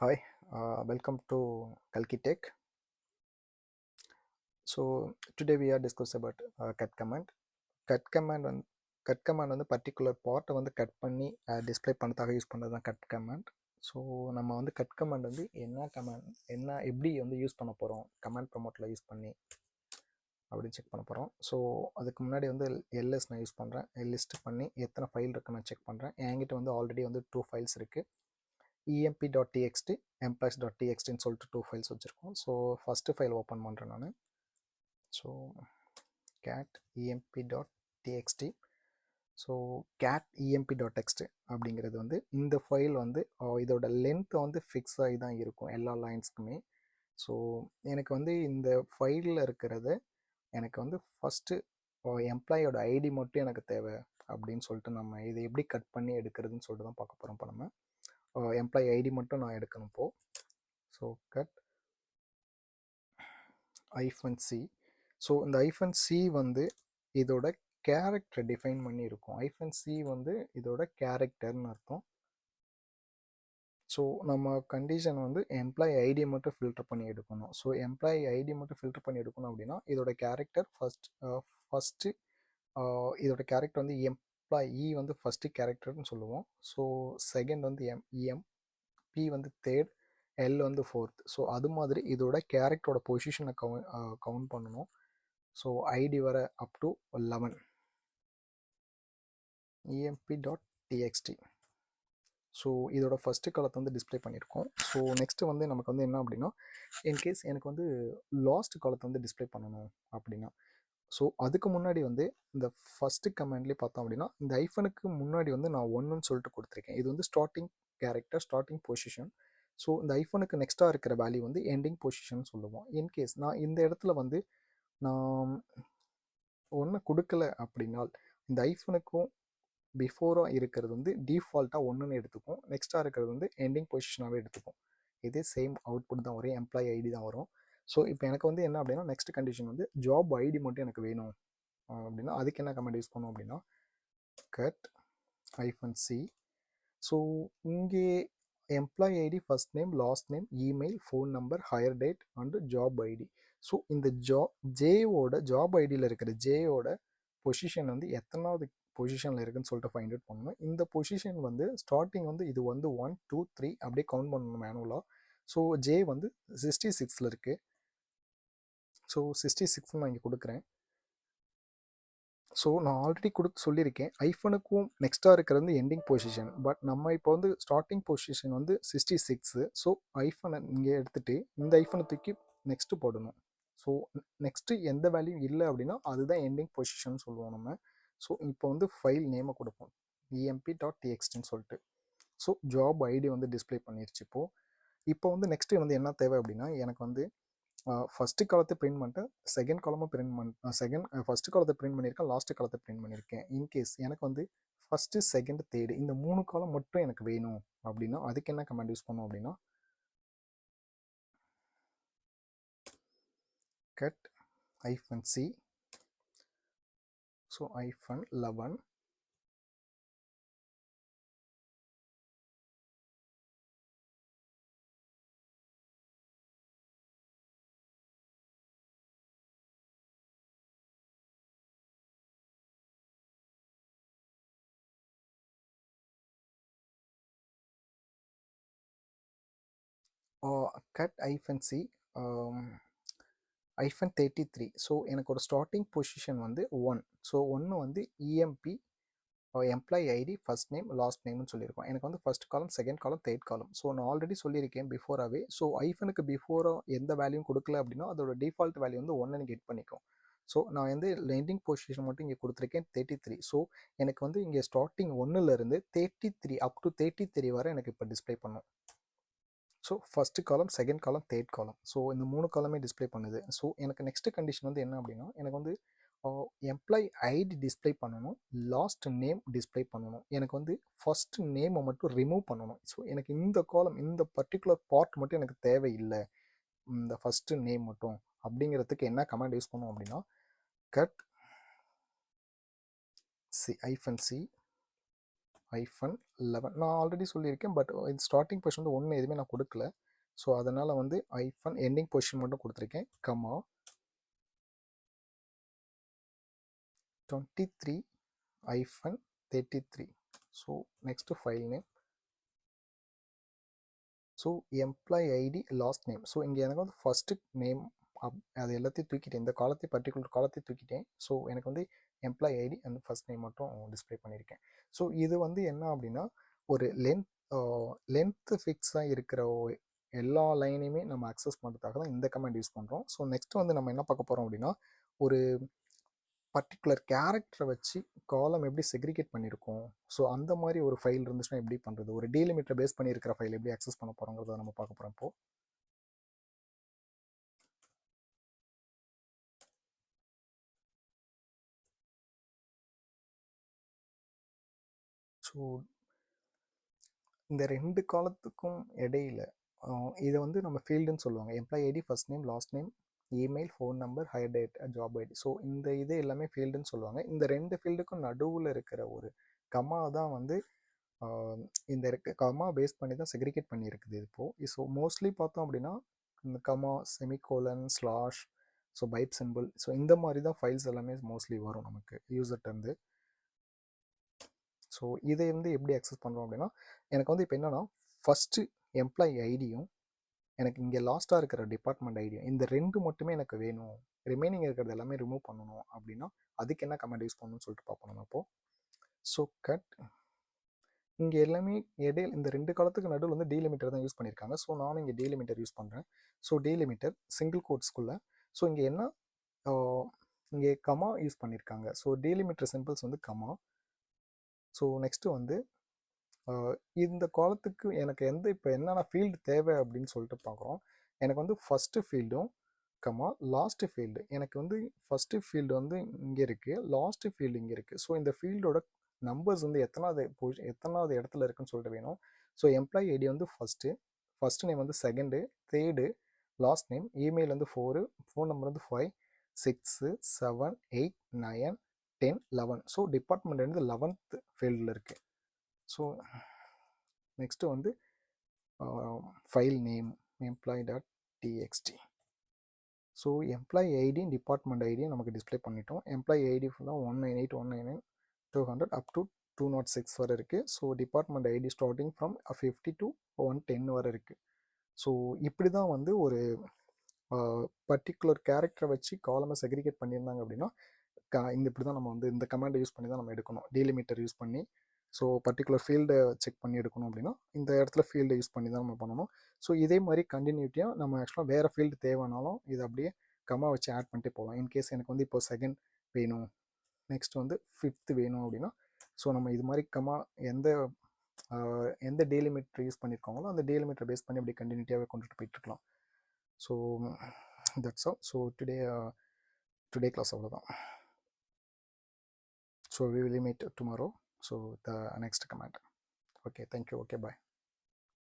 Hi, welcome to Kalki Tech. So today we are discuss about cut command. Cut command வந்து cut command வந்து particular பார்ட்டை வந்து cut பண்ணி display பண்ணதாக use பண்ணுறது தான் கட் கமாண்ட். ஸோ நம்ம வந்து கட் கமாண்ட் வந்து என்ன எப்படி வந்து யூஸ் பண்ண போகிறோம் கமாண்ட் ப்ரொமோட்டில் யூஸ் பண்ணி அப்படின்னு செக் பண்ண போகிறோம். ஸோ அதுக்கு முன்னாடி வந்து எல்எஸ் நான் யூஸ் பண்ணுறேன். லிஸ்ட் பண்ணி எத்தனை ஃபைல் இருக்குன்னு நான் செக் பண்ணுறேன். என்கிட்ட வந்து ஆல்ரெடி வந்து 2 ஃபைல்ஸ் இருக்குது. emp.txt employees.txtன்னு சொல்லிட்டு 2 ஃபைல்ஸ் வச்சுருக்கோம். ஸோ ஃபஸ்ட்டு ஃபைல் ஓப்பன் பண்ணுறேன் நான். So cat emp.txt. So cat emp.txt அப்படிங்கிறது வந்து இந்த ஃபைல் வந்து இதோட லென்த் வந்து ஃபிக்ஸ் ஆகி தான் இருக்கும் எல்லா லைன்ஸ்க்குமே. ஸோ எனக்கு வந்து இந்த ஃபைலில் இருக்கிறது எனக்கு வந்து ஃபஸ்ட்டு எம்ப்ளாயோட ஐடி மட்டும் எனக்கு தேவை அப்படின்னு சொல்லிட்டு நம்ம இதை எப்படி கட் பண்ணி எடுக்கிறதுன்னு சொல்லிட்டு தான் பார்க்க போகிறோம். இப்போ நம்ம எம்ப்ளாயி ஐடி மட்டும் நான் எடுக்கணும் இப்போது. So cut -c. ஸோ இந்த -c வந்து இதோட கேரக்டரை டிஃபைன் பண்ணி இருக்கும். -c வந்து இதோட கேரக்டர்னு அர்த்தம். ஸோ நம்ம கண்டிஷன் வந்து எம்ப்ளாயி ஐடி மட்டும் ஃபில்டர் பண்ணி எடுக்கணும். ஸோ எம்ப்ளாயி ஐடி மட்டும் ஃபில்டர் பண்ணி எடுக்கணும் அப்படின்னா இதோட கேரக்டர் ஃபஸ்ட்டு இதோட கேரக்டர் வந்து எம்ப்ளாயி வந்து ஃபஸ்ட்டு கேரக்டர்னு சொல்லுவோம். ஸோ செகண்ட் வந்து பி வந்து தேர்ட், எல் வந்து ஃபோர்த். ஸோ அது மாதிரி இதோட கேரக்டரோட பொசிஷனை கவுண்ட் பண்ணணும். ஸோ ஐடி வர அப் டு 11 emp.txt. ஸோ இதோட ஃபஸ்ட்டு காலத்தை வந்து டிஸ்பிளே பண்ணியிருக்கோம். ஸோ நெக்ஸ்ட்டு வந்து நமக்கு வந்து என்ன அப்படின்னா இன்கேஸ் எனக்கு வந்து லாஸ்ட் காலத்தை வந்து டிஸ்பிளே பண்ணணும் அப்படின்னா ஸோ அதுக்கு முன்னாடி வந்து இந்த ஃபஸ்ட்டு கமெண்ட்லேயே பார்த்தோம் அப்படின்னா இந்த ஐஃபனுக்கு முன்னாடி வந்து நான் 1ன்னு சொல்லிட்டு கொடுத்துருக்கேன். இது வந்து starting character, starting position. So இந்த ஐஃபனுக்கு நெக்ஸ்ட்டாக இருக்கிற வேல்யூ வந்து எண்டிங் பொசிஷன் சொல்லுவோம். இன்கேஸ் நான் இந்த இடத்துல வந்து நான் ஒன்று கொடுக்கல அப்படின்னால் இந்த ஐஃபனுக்கும் பிஃபோராக இருக்கிறது வந்து டிஃபால்ட்டாக ஒன்றுன்னு எடுத்துக்கும், நெக்ஸ்ட்டாக இருக்கிறது வந்து எண்டிங் பொசிஷனாகவே எடுத்துக்கும். இதே சேம் அவுட்புட் தான் வரும், எம்ப்ளாயி ஐடி தான் வரும். ஸோ இப்போ எனக்கு வந்து என்ன அப்படின்னா நெக்ஸ்ட் கண்டிஷன் வந்து ஜாப் ஐடி மட்டும் எனக்கு வேணும் அப்படின்னா அதுக்கு என்ன கமெண்ட் யூஸ் பண்ணோம் அப்படின்னா கட் -c. ஸோ இங்கே employee ID first name, last name, email, phone number, hire date and job ID. So இந்த ஜாப் ஐடியில் இருக்கிற ஜேயோட பொசிஷன் வந்து எத்தனாவது பொசிஷனில் இருக்குன்னு சொல்லிட்டு ஃபைண்ட் அவுட் பண்ணணும். இந்த பொசிஷன் வந்து ஸ்டார்டிங் வந்து இது வந்து 1 2 3 அப்படியே கவுண்ட் பண்ணணும் மேனுவலாக. ஸோ ஜே வந்து 66 இருக்குது. ஸோ 66 நான் இங்கே கொடுக்குறேன். ஸோ நான் ஆல்ரெடி சொல்லியிருக்கேன் ஐஃபனுக்கும் நெக்ஸ்ட்டாக இருக்கிறது வந்து எண்டிங் பொசிஷன். பட் நம்ம இப்போ வந்து ஸ்டார்டிங் பொசிஷன் வந்து 66. ஸோ ஐஃபனை இங்கே எடுத்துகிட்டு இந்த ஐஃபனை தூக்கி நெக்ஸ்ட்டு போடணும். ஸோ நெக்ஸ்ட்டு எந்த வேல்யூ இல்லை அப்படின்னா அதுதான் எண்டிங் பொசிஷன் சொல்லுவோம் நம்ம. ஸோ இப்போ வந்து ஃபைல் நேமை கொடுப்போம் emp.txtன்னு சொல்லிட்டு. ஸோ ஜாப் ஐடி வந்து டிஸ்பிளே பண்ணிருச்சு. இப்போ வந்து நெக்ஸ்ட்டு வந்து என்ன தேவை அப்படின்னா எனக்கு வந்து ஃபஸ்ட்டு காலத்தை பிரிண்ட் பண்ணிட்டேன், செகண்ட் காலமும் பிரிண்ட் ஃபஸ்ட்டு காலத்தை பிரிண்ட் பண்ணியிருக்கேன், லாஸ்ட்டு காலத்தை பிரிண்ட் பண்ணியிருக்கேன். இன்கேஸ் எனக்கு வந்து ஃபஸ்ட்டு, செகண்ட், தேர்டு இந்த 3 காலம் மட்டும் எனக்கு வேணும் அப்படின்னா அதுக்கு என்ன கமாண்ட் யூஸ் பண்ணோம் அப்படின்னா cut -c. So -11 cut -c -33. So எனக்கு ஒரு ஸ்டார்டிங் பொசிஷன் வந்து 1. ஸோ 1 வந்து EMP employee ID first name last நேம்னு சொல்லியிருக்கோம். எனக்கு வந்து ஃபஸ்ட் காலம், செகண்ட் காலம், தேர்ட் காலம். ஸோ நான் ஆல்ரெடி சொல்லியிருக்கேன் பிஃபோராகவே. ஸோ ஐஃபனுக்கு பிஃபோராக எந்த வேல்யூவும் கொடுக்கல அப்படின்னா அதோட டிஃபால்ட் வேல்யூ வந்து 1ன்னு கெட் பண்ணிக்கும். ஸோ நான் வந்து எண்டிங் பொசிஷன் மட்டும் இங்கே கொடுத்துருக்கேன் 33. ஸோ எனக்கு வந்து இங்கே ஸ்டார்டிங் 1லேருந்து 33 அப் டு 33 வரை எனக்கு இப்போ டிஸ்பிளே பண்ணும். ஸோ ஃபஸ்ட்டு காலம், செகண்ட் காலம், தேர்ட் காலம். ஸோ இந்த 3 காலமே டிஸ்பிளே பண்ணுது. ஸோ எனக்கு நெக்ஸ்ட் கண்டிஷன் வந்து என்ன அப்படின்னா எனக்கு வந்து எம்ப்ளாயி ஐடி டிஸ்பிளே பண்ணணும், லாஸ்ட் நேம் டிஸ்பிளே பண்ணணும். எனக்கு வந்து ஃபஸ்ட் நேமை மட்டும் ரிமூவ் பண்ணணும். ஸோ எனக்கு இந்த காலம், இந்த பர்டிகுலர் பார்ட் மட்டும் எனக்கு தேவையில்லை, இந்த ஃபஸ்ட்டு நேம் மட்டும் அப்படிங்கிறதுக்கு என்ன கமாண்ட் யூஸ் பண்ணோம் அப்படின்னா கட் -c -11 நான் ஆல்ரெடி சொல்லியிருக்கேன். பட் இது ஸ்டார்டிங் பொசிஷன் வந்து 1 எதுவுமே நான் கொடுக்கல. ஸோ அதனால் வந்து ஐஃபன் எண்டிங் பொசிஷன் மட்டும் கொடுத்துருக்கேன். Comma 23-33. So next file name. So employee ID last name. So இங்கே எனக்கு வந்து ஃபஸ்ட்டு நேம் அது எல்லாத்தையும் தூக்கிட்டேன். இந்த காலத்தை பர்டிகுலர் காலத்தை தூக்கிட்டேன். ஸோ எனக்கு வந்து employee ID and first name மட்டும் டிஸ்பிளே பண்ணியிருக்கேன். ஸோ இது வந்து என்ன அப்படின்னா ஒரு லென்த்து ஃபிக்ஸாக இருக்கிற எல்லா லைனையுமே நம்ம அக்சஸ் பண்ணுறதுக்காக தான் இந்த கமெண்ட் யூஸ் பண்ணுறோம். ஸோ நெக்ஸ்ட் வந்து நம்ம என்ன பார்க்க போகிறோம் அப்படின்னா ஒரு பர்டிகுலர் கேரக்டரை வச்சு காலம் எப்படி செக்ரிகேட் பண்ணியிருக்கோம். ஸோ அந்த மாதிரி ஒரு ஃபைல் இருந்துச்சுன்னா எப்படி பண்ணுறது, ஒரு டீலிமிட்டரை பேஸ் பண்ணியிருக்கிற ஃபைல் எப்படி அக்சஸ் பண்ண போகிறோங்கிறத நம்ம பார்க்க போகிறோம் இப்போது. ஸோ இந்த 2 காலத்துக்கும் இடையில இதை வந்து நம்ம ஃபீல்டுன்னு சொல்லுவாங்க. Employee ID, first name, last name, email, phone number, hire date, job ID. So இந்த இது எல்லாமே ஃபீல்டுன்னு சொல்லுவாங்க. இந்த 2 ஃபீல்டுக்கும் நடுவில் இருக்கிற ஒரு கமா தான் வந்து இந்த கமா பேஸ் பண்ணி தான் செக்ரிகேட் பண்ணியிருக்குது இப்போது. ஸோ மோஸ்ட்லி பார்த்தோம் அப்படின்னா இந்த comma, semicolon, slash, so pipe simple, so இந்த மாதிரி தான் ஃபைல்ஸ் எல்லாமே மோஸ்ட்லி வரும் நமக்கு யூசர்ட்டேருந்து. ஸோ இதை வந்து எப்படி அக்சஸ் பண்ணுறோம் அப்படின்னா எனக்கு வந்து இப்போ என்னென்னா ஃபஸ்ட்டு எம்ப்ளாயி ஐடியும் எனக்கு இங்கே லாஸ்ட்டாக இருக்கிற டிபார்ட்மெண்ட் ஐடியும் இந்த 2 மட்டுமே எனக்கு வேணும், ரிமைனிங் இருக்கிறது எல்லாமே ரிமூவ் பண்ணணும் அப்படின்னா அதுக்கு என்ன கமெண்ட் யூஸ் பண்ணணும்னு சொல்லிட்டு பார்ப்போம் நம்ம இப்போது. ஸோ கட் இங்கே எல்லாமே இடையில் இந்த 2 காலத்துக்கு நடுவில் வந்து டீலிமிட்டர் தான் யூஸ் பண்ணியிருக்காங்க. ஸோ நானும் இங்கே டீலிமிட்டர் யூஸ் பண்ணுறேன். ஸோ டீலிமிட்டர் சிங்கிள் கோட்ஸ்குள்ளே. ஸோ இங்கே என்ன இங்கே கமா யூஸ் பண்ணியிருக்காங்க. ஸோ டீலிமிட்டர் சிம்பிள்ஸ் வந்து கமா. ஸோ நெக்ஸ்ட்டு வந்து இந்த காலத்துக்கு எனக்கு இப்போ என்னென்ன ஃபீல்டு தேவை அப்படின்னு சொல்லிட்டு பார்க்குறோம். எனக்கு வந்து ஃபஸ்ட்டு ஃபீல்டும் கமா லாஸ்ட்டு ஃபீல்டு. எனக்கு வந்து ஃபஸ்ட்டு ஃபீல்டு வந்து இங்கே இருக்குது, லாஸ்ட்டு ஃபீல்டு இங்கே இருக்குது. ஸோ இந்த ஃபீல்டோட நம்பர்ஸ் வந்து எத்தனாவது இடத்துல இருக்குன்னு சொல்லிட்டு வேணும். ஸோ எம்ப்ளாயி ஐடி வந்து ஃபஸ்ட்டு நேம் வந்து second, third, last name, email வந்து 4, ஃபோன் நம்பர் வந்து 5, 6, 7, 8, 9, 10, 11. ஸோ டிபார்ட்மெண்ட் வந்து 11th ஃபீல்டில் இருக்குது. ஸோ நெக்ஸ்ட்டு வந்து file name employee.txt. So employee ID, department ஐடியும் நமக்கு டிஸ்பிளே பண்ணிட்டோம். எம்ப்ளாயி ஐடி ஃபுல்லாக 198, 199, 200 அப் டு 206 வரை இருக்குது. So department ID starting from 50 to 110 வரை இருக்குது. ஸோ இப்படி தான் வந்து ஒரு பர்டிகுலர் கேரக்டரை வச்சு காலமை செக்ரிகேட் பண்ணியிருந்தாங்க அப்படின்னா இப்படி தான் நம்ம வந்து இந்த கமாண்டை யூஸ் பண்ணி தான் நம்ம எடுக்கணும். டீலிமிட்டர் யூஸ் பண்ணி ஸோ பர்டிகுலர் ஃபீல்டை செக் பண்ணி எடுக்கணும் அப்படின்னா இந்த இடத்துல ஃபீல்டை யூஸ் பண்ணி தான் நம்ம பண்ணணும். ஸோ இதே மாதிரி கண்டினியூட்டியாக நம்ம ஆக்சுவலாக வேறு ஃபீல்டு தேவைனாலும் இதை அப்படியே கமா வச்சு ஆட் பண்ணிட்டு போகலாம். இன்கேஸ் எனக்கு வந்து இப்போ செகண்ட் வேணும், நெக்ஸ்ட் வந்து 5th வேணும் அப்படின்னா ஸோ நம்ம இது மாதிரி கமா எந்த டீலிமிட்டர் யூஸ் பண்ணியிருக்காங்களோ அந்த டீலிமிட்டர் பேஸ் பண்ணி அப்படியே கண்டினியூட்டியாகவே கொண்டுட்டு போயிட்டுருக்கலாம். So that's all. So today class அவ்வளோதான். So we will meet tomorrow. So the next command. Okay, thank you. Okay, bye.